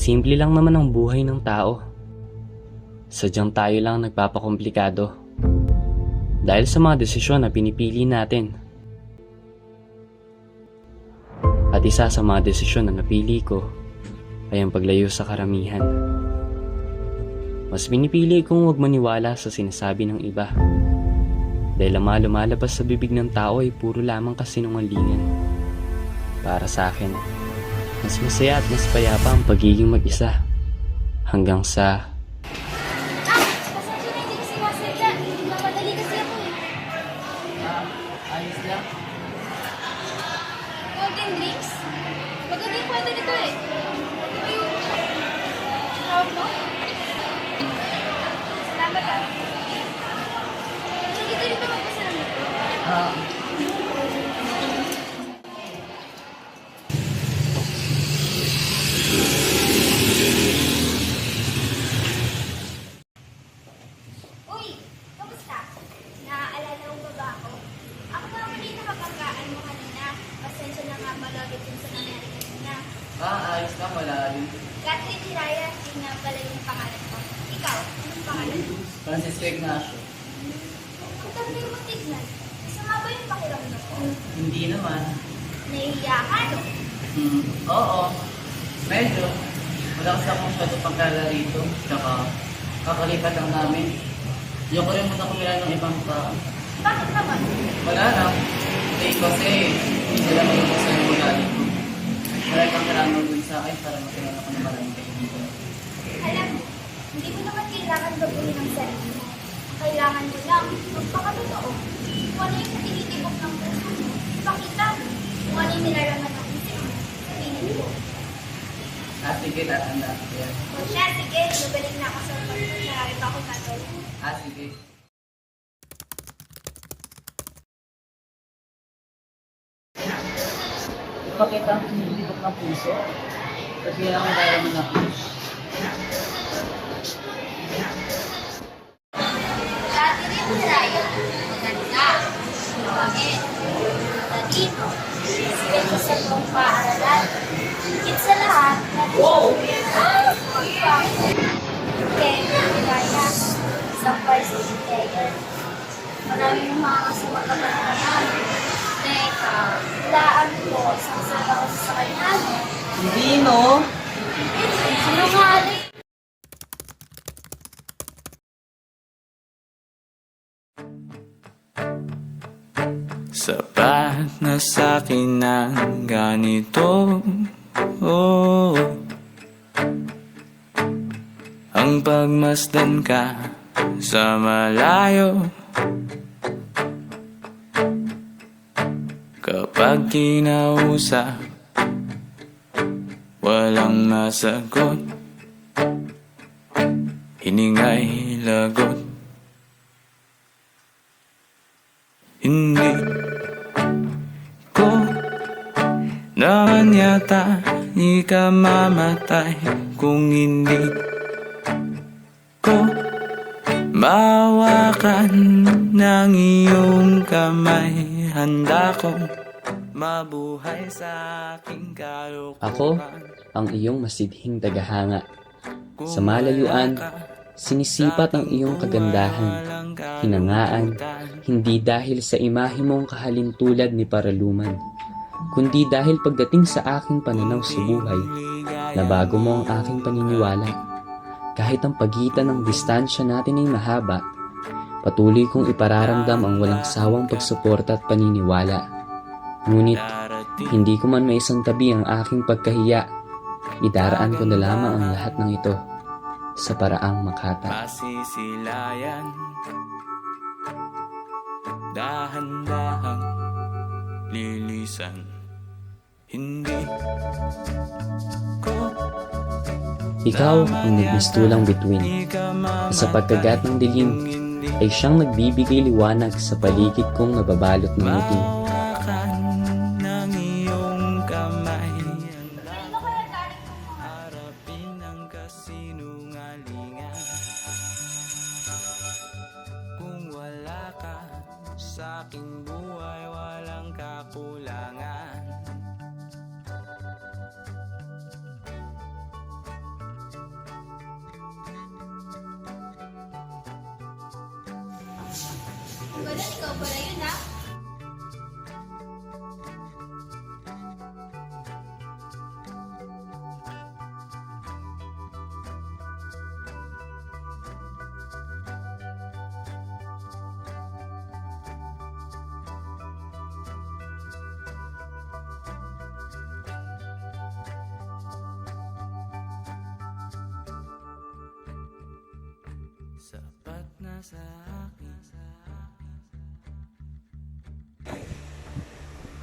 Simple lang naman ang buhay ng tao. Sadyang tayo lang nagpapakomplikado. Dahil sa mga desisyon na pinipili natin. At isa sa mga desisyon na napili ko ay ang paglayo sa karamihan. Mas pinipili kong huwag maniwala sa sinasabi ng iba. Dahil ang mga lumalabas sa bibig ng tao ay puro lamang kasinungalingan. Para sa akin, mas masaya at mas payapa ang pagiging mag-isa. Hanggang sa... Pasensya na, hindi ko sinasadya. Napadali kasi ako eh. Ayos lang. Golden drinks? Maganda yung kwento nito eh. Ito yung... tawag mo? Salamat ah. Sige, dito magpasalamat ko. Uy! Kamusta? Naaalala mo ba ako? Ako nga muli na kapagkaan mo kanina. Pasensya na nga pala ulit yung sa nangyari kanina. Ayos lang. Wala rin. Catherine Hiraya, yun nga pala yung pangalan ko. Ikaw, anong pangalan mo? Francisco Ignacio. Ang tabi mo tignan. Masama ba yung pakiramdam ko? Hindi naman. Nahihiya ka, no? Oo. Medyo. Wala kasi akong masyado pagkala rito. Tsaka, kakalipat lang namin. Ayoko rin muna kumila ng ibang tao. Bakit naman? Wala lang. Kasi, hindi sila mag-ibig sa yung ugali ko. Marami kang kailangan dun sa akin para makilala ko ng maraming kaibigan. Alam mo, hindi mo naman kailangan baguhin ang sarili mo. Kailangan mo lang magpakatotoo. Kung ano yung tinitibok ng puso mo, ipakita mo. Kung ano yung nilalaman ng isip mo, sabihin mo. Sige, tatanda ko yan. O siya, sige, nabalik na ako sa pagkakas. Marami pa akong gagawin. Sige. Ipakita ang tinitibok ng puso. Kasi yan ang nilalaman ng puso. Dati rin Hiraya, maganda, mabangin, talino, sikat sa buong paaralan. Higit sa lahat, Kaya Hiraya, isang varsity player. Maraming mga kasamagabanayan. Teka, laan ko, isang sabaw sa kanya. Hindi, no? Sinungaling. Sapat na sa'kin ang ganito, oh. Ang pagmasdan ka sa malayo. Kapag kinausap, walang masagot. Hiningay lagot. Hindi ko naman yata ikamamatay kung hindi ko mawakan ng iyong kamay. Handa kong mabuhay sa aking kalukuhan. Ako, ang iyong masidhing tagahanga. Sa malayuan, sinisipat ang iyong kagandahan, hinangaan, hindi dahil sa imahe mong kahalintulad ni Paraluman, kundi dahil pagdating sa aking pananaw sa buhay, nabago mo ang aking paniniwala. Kahit ang pagitan ng distansya natin ay mahaba, patuloy kong ipararamdam ang walang sawang pagsuporta at paniniwala. Ngunit, hindi ko man maisantabi ang aking pagkahiya, idaraan ko na lamang ang lahat ng ito sa paraang makata. Masisilayan, dahan-dahang lilisan. Hindi ko Ikaw ang nagmistulang bituin. Sa pagkagat ng dilim, ay siyang nagbibigay liwanag sa paligid kong nababalot ng ngiti. mawakan ng iyong kamay. Ano kaya galing ko mo? Harapin ang kasinungalingan. Kung wala ka sa aking buhay, walang kakulangan. Roland, ikaw pala yun ha? Sapat na sa akin.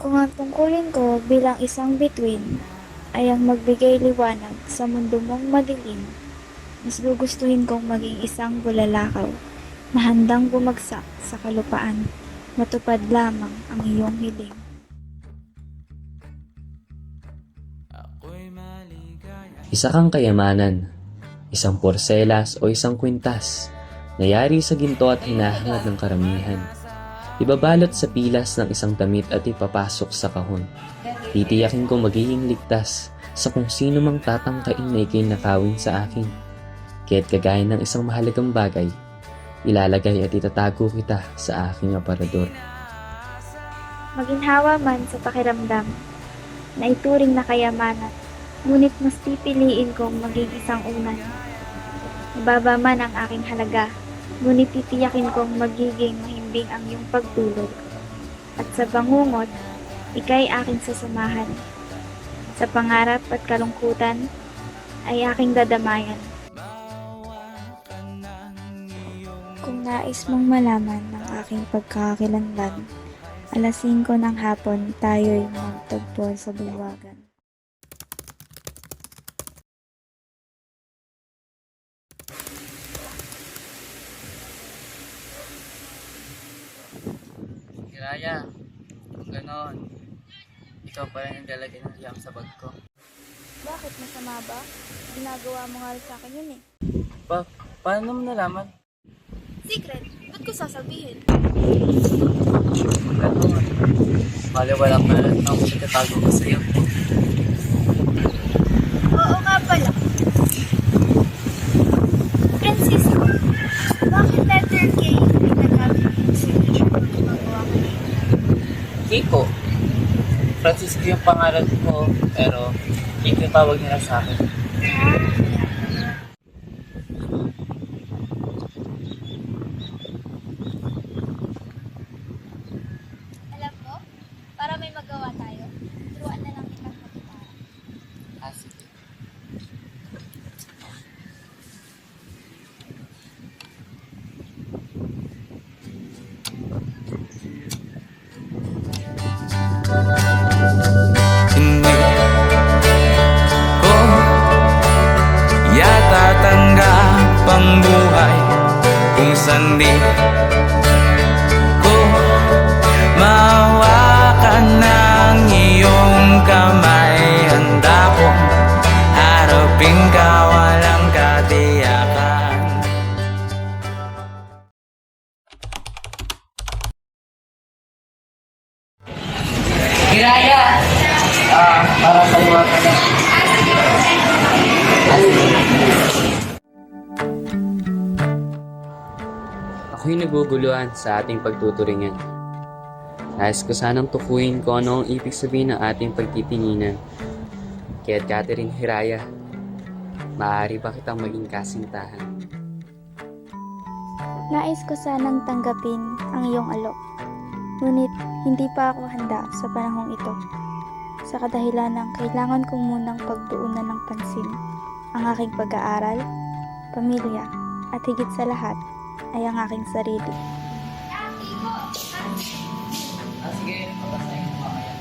Kung ang tungkulin ko bilang isang bituin ay ang magbigay liwanag sa mundo mong madilim, mas gugustuhin kong maging isang bulalakaw na handang bumagsak sa kalupaan, matupad lamang ang iyong hiling. Ako'y maligaya. Isa kang kayamanan, isang porselas o isang kwintas, nayari sa ginto at hinahangad ng karamihan. Ibabalot sa pilas ng isang damit at ipapasok sa kahon. Titiyakin kong magiging ligtas sa kung sino mang tatangkain na ikinakawin sa akin. Kaya't kagaya ng isang mahalagang bagay, ilalagay at itatago kita sa aking aparador. Maginhawa man sa pakiramdam na ituring na kayamanan, ngunit mas pipiliin kong maging isang unan. Mababa man ang aking halaga, ngunit titiyakin kong magiging mahimbing ang iyong pagtulog. At sa bangungot, ika'y aking sasamahan. Sa pangarap at kalungkutan, ay aking dadamayan. Kung nais mong malaman ng aking pagkakakilanlan, alas 5 ng hapon tayo'y magtagpo sa bulwagan. Hiraya, kung ganon, ikaw pa rin ang lalagay ng jam sa bag ko. Bakit masama ba? Ginagawa mo nga rin sa akin yun eh. Paano mo nalaman? Secret, ba't ko sasabihin? Ganon. Maliwala pa rin ang pagkatago ko sa'yo. Oo nga pala. Francisco, bakit letter K yung ginagamit mo sa signature mo ng magawa ko? Kiko. Francisco yung pangalan ko, pero Kiko yung tawag nila sa akin. Alam mo, para may magawa tayo, turuan na lang kitang magitara. Sige. Hindi ko yata tanggap ang buhay kung sandi ko mahawakan ng iyong kamay. Handa kong harapin ka, walang katiyakan. Hiraya! Para sa iyo ka na. Ako'y naguguluhan sa ating pagtuturingan. Nais ko sanang tukuyin kung ano ang ibig sabihin ng ating pagtitinginan. Kaya't Catherine Hiraya, maaari ba kitang maging kasintahan? Nais ko sanang tanggapin ang iyong alok. Ngunit hindi pa ako handa sa panahong ito. Sa kadahilan ng kailangan kong munang pagtuunan ng pansin ang aking pag-aaral, pamilya, at higit sa lahat ay ang aking sarili. Sige, papasahin mo mamaya.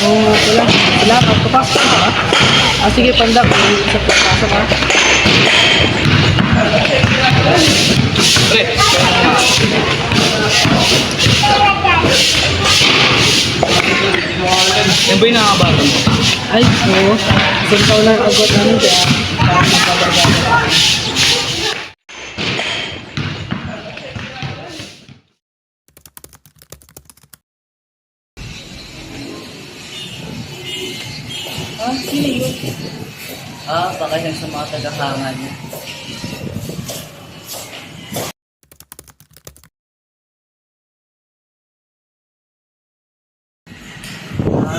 Oo, wala. Salamat. Papasok ka ba? Sige, pandak. Isa pa pasok ha. Yan ba yung nakabata mo? Ay, oo. Isang taon lang agad namin kaya parang magbabaga. Sino yun? Baka yan sa mga tagahanga niya.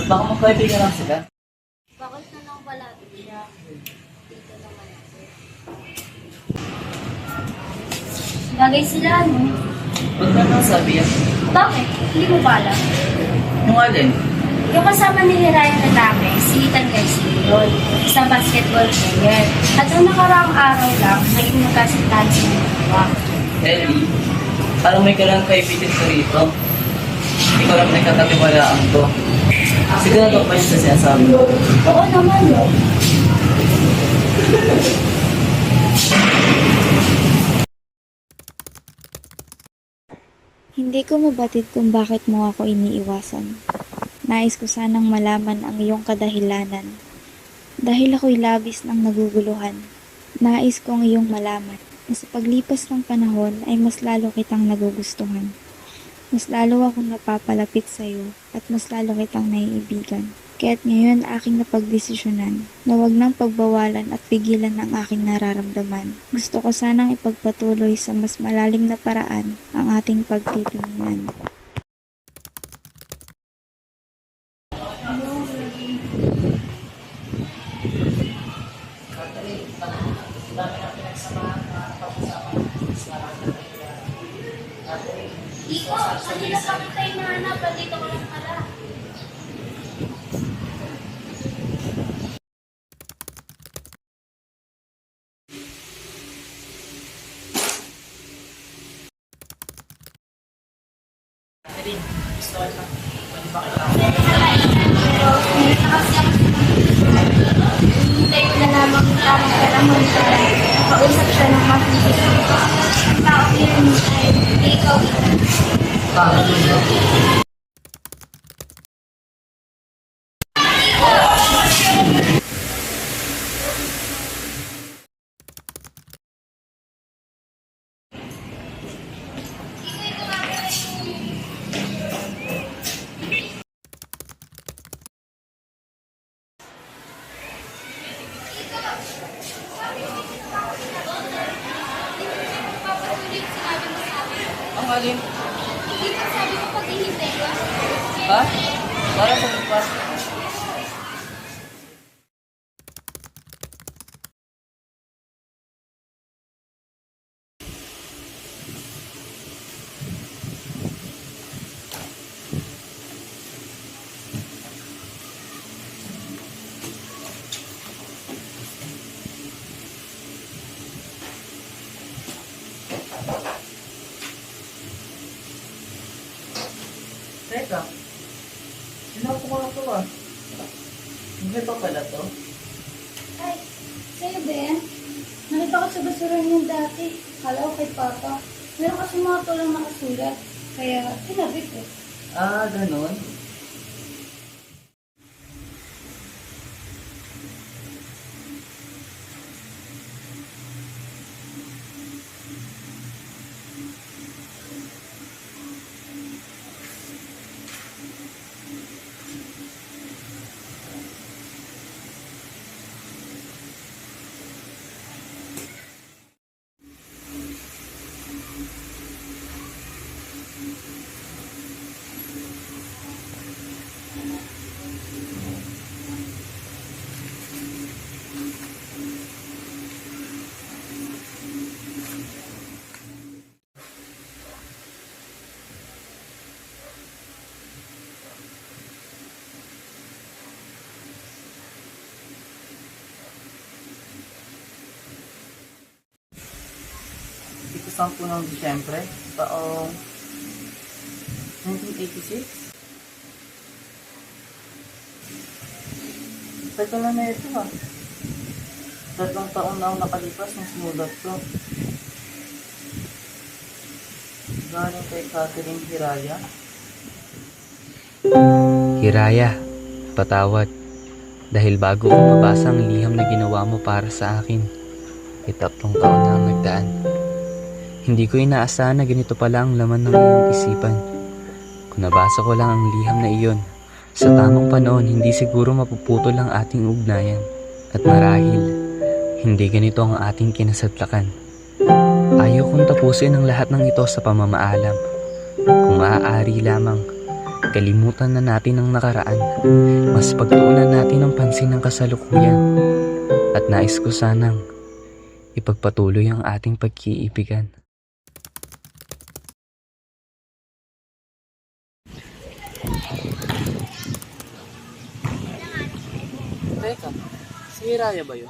Baka magkaibigan lang sila. Bakit na lang pala siya? Dito naman ako. Bagay sila, no? Huwag na lang sabi yan. Bakit? Hindi mo ba alam? Yung alin? Yung kasama ni Ryan na dami, si Ethan Garcia, isang basketball player. At noong nakaraang araw lang, naging magkasintahan sa mga dalawa. Ellie, parang may kalang kaibigan ko rito. Hindi ko lang nagkakatiwalaan ko. Sigurado pa yun sa sinasabi ko. Oo naman, no? Hindi ko mabatid kung bakit mo ako iniiwasan. Nais ko sanang malaman ang iyong kadahilanan. Dahil ako'y labis ng naguguluhan. Nais kong iyong malaman na sa paglipas ng panahon ay mas lalo kitang nagugustuhan. Mas lalo akong napapalapit sa iyo at mas lalo kitang naiibigan. Kaya't ngayon aking napagdesisyonan na wag nang pagbawalan at pigilan ang aking nararamdaman. Gusto ko sanang ipagpatuloy sa mas malalim na paraan ang ating pagtitulungan. Iko, kanina pa kita hinahanap, dito ko lang pala. Hintay ko na lamang yung tamang kalamon para makausap siya ng makinig. Ang tao yun ay ikaw. Ang alin? Hindi pa sabi ko pag hinintay ka. Ha? Para sa bukas. Teka, sinapo ko na ito ah. Hindi ba pala to? Ay, sa'yo Ben? Nakita ko sa basura niyo dati. Kala ko kay Papa. Meron kasi mga tulang nakasulat. Kaya, sinabi ko. Ganon. Ito 10 ng Disyembre, taong 1986. Teka lang na ito ah. 3 taon na ang nakalipas ng sinulat ko. Galing kay Catherine Hiraya. Hiraya, patawad. Dahil bago ko mabasa ang liham na ginawa mo para sa akin, 3 taon na ang nagdaan. Hindi ko inaasahan na ganito pala ang laman ng iyong isipan. Kung nabasa ko lang ang liham na iyon, sa tamang panahon hindi siguro mapuputol ang ating ugnayan. At marahil, hindi ganito ang ating kinasadlakan. Ayaw kong tapusin ang lahat ng ito sa pamamaalam. Kung maaari lamang, kalimutan na natin ang nakaraan. Mas pagtuunan natin ang pansin ng kasalukuyan. At nais ko sanang ipagpatuloy ang ating pagkiibigan. Teka, si Hiraya ba yun?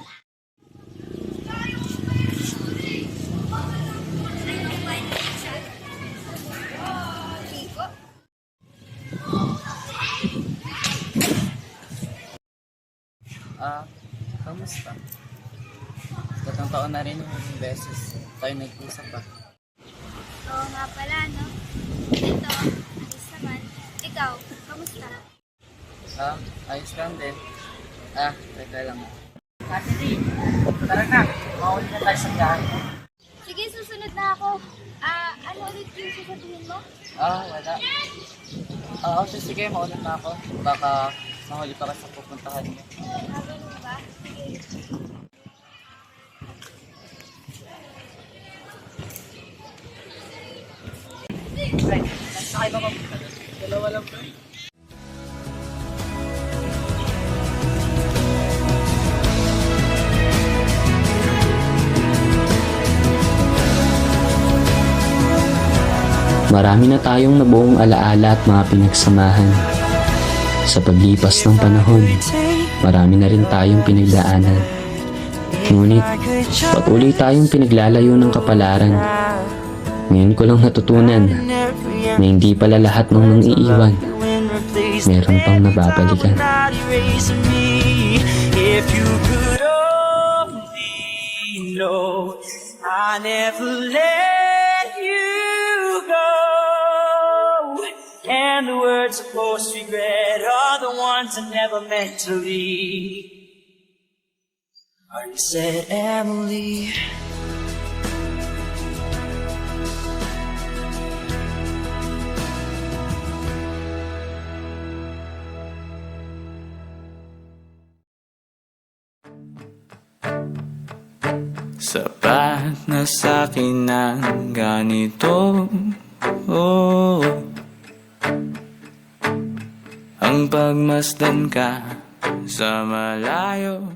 Kamusta? 3 taon na rin yung beses tayo nag-usap pa. Oo nga pala, no? Ito, ayos naman. Ikaw, kamusta? Ayos lang din. Teka lang. Catherine, tara na. Mauli na tayo sa biyahe. Sige, susunod na ako. Ano ulit yung sasabihin mo? Wala. Sige, mauna na ako. Baka mahuli pa ka sa pupuntahan niyo. Ganun ba? Sige. Ay, sakay ba mapunta doon? Dalawa lang ba? Marami na tayong nabuong alaala at mga pinagsamahan. Sa paglipas ng panahon, marami na rin tayong pinagdaanan. Ngunit, patuloy tayong pinaglalayo ng kapalaran. Ngayon ko lang natutunan na hindi pala lahat ng nang iiwan, meron pang nababalikan. If you could only know, I never let you go. And the words of most regret are the ones I never meant to leave. Are you said, Emily? Sapat na sa'kin ang ganito, ang pagmasdan ka sa malayo.